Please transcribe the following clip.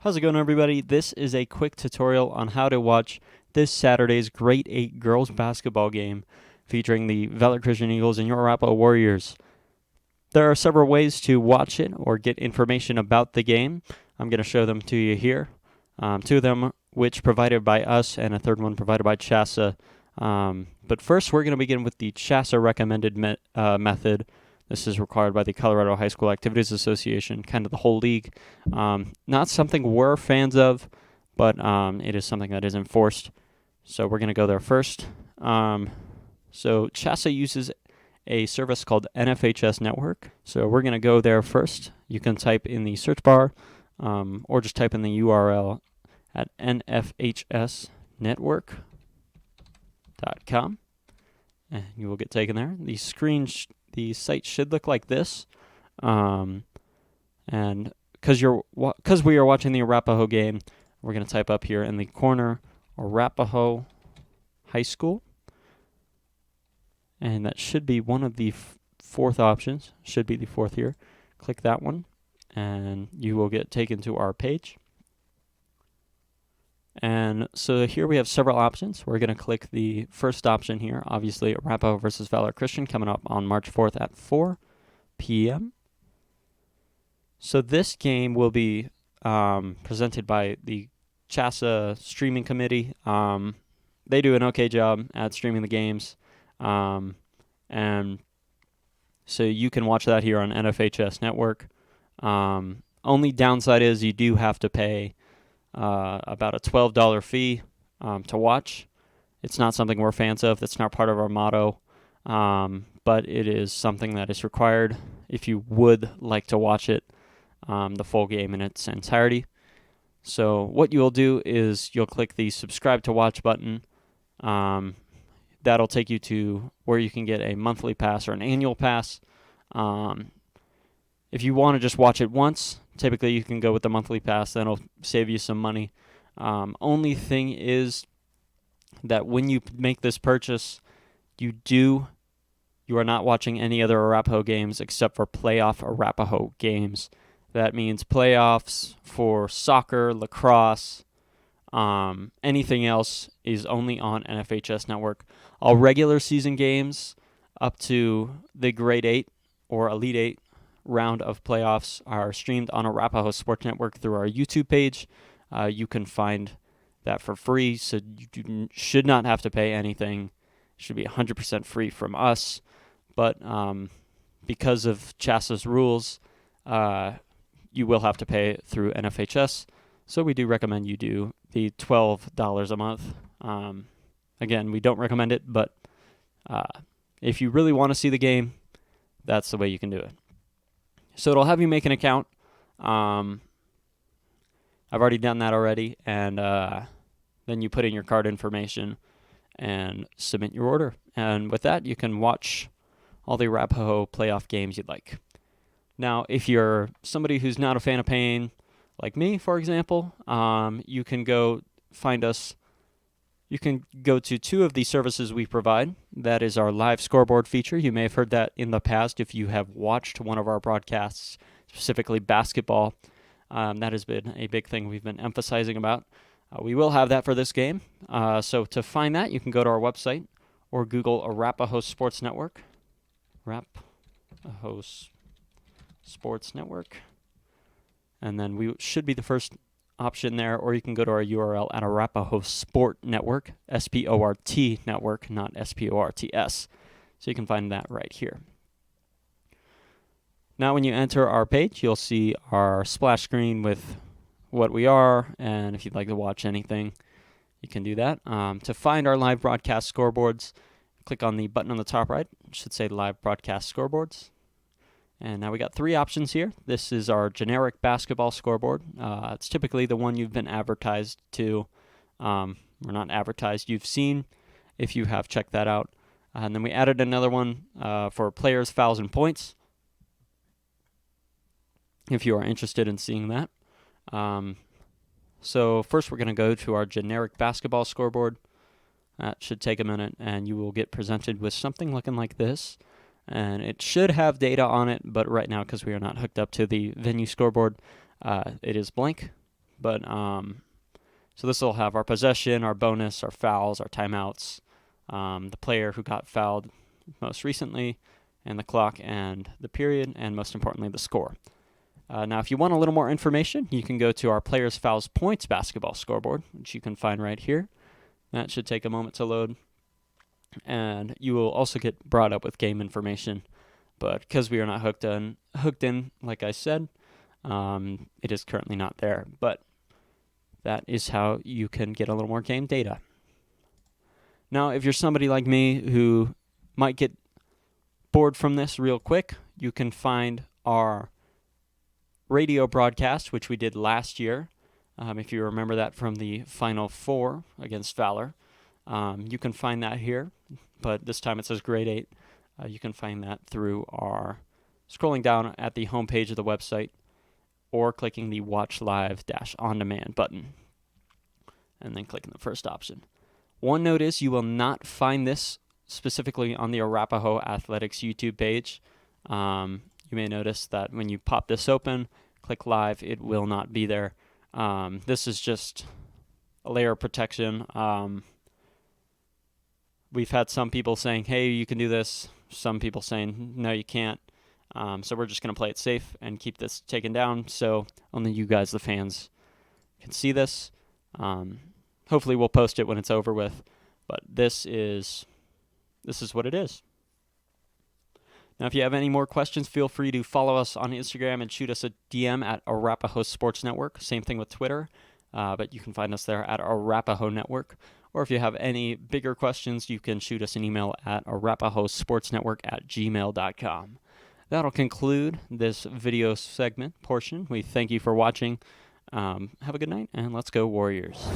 How's it going, everybody? This is a quick tutorial on how to watch this Saturday's Grade 8 girls basketball game featuring the Valor Christian Eagles and your Arapahoe Warriors. There are several ways to watch it or get information about the game. I'm going to show them to you here. Two of them which provided by us and a third one provided by CHASA. But first we're going to begin with the CHASA recommended method. This is required by the Colorado High School Activities Association, kind of the whole league. Not something we're fans of, but it is something that is enforced. So we're going to go there first. So CHASA uses a service called NFHS Network. So we're going to go there first. You can type in the search bar or just type in the URL at nfhsnetwork.com. And you will get taken there. The site should look like this, and because we are watching the Arapahoe game, we're going to type up here in the corner Arapahoe High School, and that should be one of the fourth options. Should be the fourth here. Click that one, and you will get taken to our page. And so here we have several options. We're going to click the first option here, obviously Arapahoe versus Valor Christian, coming up on March 4th at 4 p.m. So this game will be presented by the CHASA streaming committee. They do an okay job at streaming the games. And so you can watch that here on NFHS Network. Only downside is you do have to pay about a $12 fee to watch. It's not something we're fans of. That's not part of our motto, but it is something that is required if you would like to watch it, the full game in its entirety. So what you'll do is you'll click the subscribe to watch button. That'll take you to where you can get a monthly pass or an annual pass. If you want to just watch it once, typically you can go with the monthly pass. That'll save you some money. Only thing is that when you make this purchase, you are not watching any other Arapahoe games except for playoff Arapahoe games. That means playoffs for soccer, lacrosse, anything else is only on NFHS Network. All regular season games up to the Grade 8 or Elite 8 round of playoffs are streamed on Arapahoe Sports Network through our YouTube page. You can find that for free, so you should not have to pay anything. It should be 100% free from us. But because of CHASA's rules, you will have to pay through NFHS. So we do recommend you do the $12 a month. Again, we don't recommend it, but if you really want to see the game, that's the way you can do it. So it'll have you make an account. I've already done that already, and then you put in your card information and submit your order. And with that, you can watch all the Arapahoe playoff games you'd like. Now, if you're somebody who's not a fan of paying, like me, for example, you can go find us. You can go to two of the services we provide. That is our live scoreboard feature. You may have heard that in the past if you have watched one of our broadcasts, specifically basketball. That has been a big thing we've been emphasizing about. We will have that for this game. So to find that, you can go to our website or Google Arapahoe Sports Network. Arapahoe Sports Network. And then we should be the first option there, or you can go to our URL at Arapahoe Sport Network, S-P-O-R-T Network, not S-P-O-R-T-S. So you can find that right here. Now when you enter our page, you'll see our splash screen with what we are, and if you'd like to watch anything, you can do that. To find our live broadcast scoreboards, click on the button on the top right. It should say Live Broadcast Scoreboards. And now we got three options here. This is our generic basketball scoreboard. It's typically the one you've been advertised to, or not advertised, you've seen if you have checked that out. And then we added another one for players, fouls, and points, if you are interested in seeing that. So first we're going to go to our generic basketball scoreboard. That should take a minute, and you will get presented with something looking like this. And it should have data on it, but right now, because we are not hooked up to the venue scoreboard, it is blank. but so this will have our possession, our bonus, our fouls, our timeouts, the player who got fouled most recently, and the clock and the period, and most importantly, the score. Now, if you want a little more information, you can go to our Players, Fouls, Points basketball scoreboard, which you can find right here. That should take a moment to load. And you will also get brought up with game information. But because we are not hooked in, like I said, it is currently not there. But that is how you can get a little more game data. Now, if you're somebody like me who might get bored from this real quick, you can find our radio broadcast, which we did last year. If you remember that from the Final Four against Valor, you can find that here, but this time it says grade 8. You can find that through our scrolling down at the homepage of the website or clicking the Watch Live-on-demand button and then clicking the first option. One note is you will not find this specifically on the Arapahoe Athletics YouTube page. You may notice that when you pop this open, click live, it will not be there. This is just a layer of protection. We've had some people saying, hey, you can do this. Some people saying, no, you can't. So we're just going to play it safe and keep this taken down so only you guys, the fans, can see this. Hopefully we'll post it when it's over with. But this is what it is. Now, if you have any more questions, feel free to follow us on Instagram and shoot us a DM at Arapahoe Sports Network. Same thing with Twitter, but you can find us there at Arapahoe Network. Or if you have any bigger questions, you can shoot us an email at arapahoesportsnetwork@gmail.com. That'll conclude this video segment portion. We thank you for watching. Have a good night, and let's go Warriors.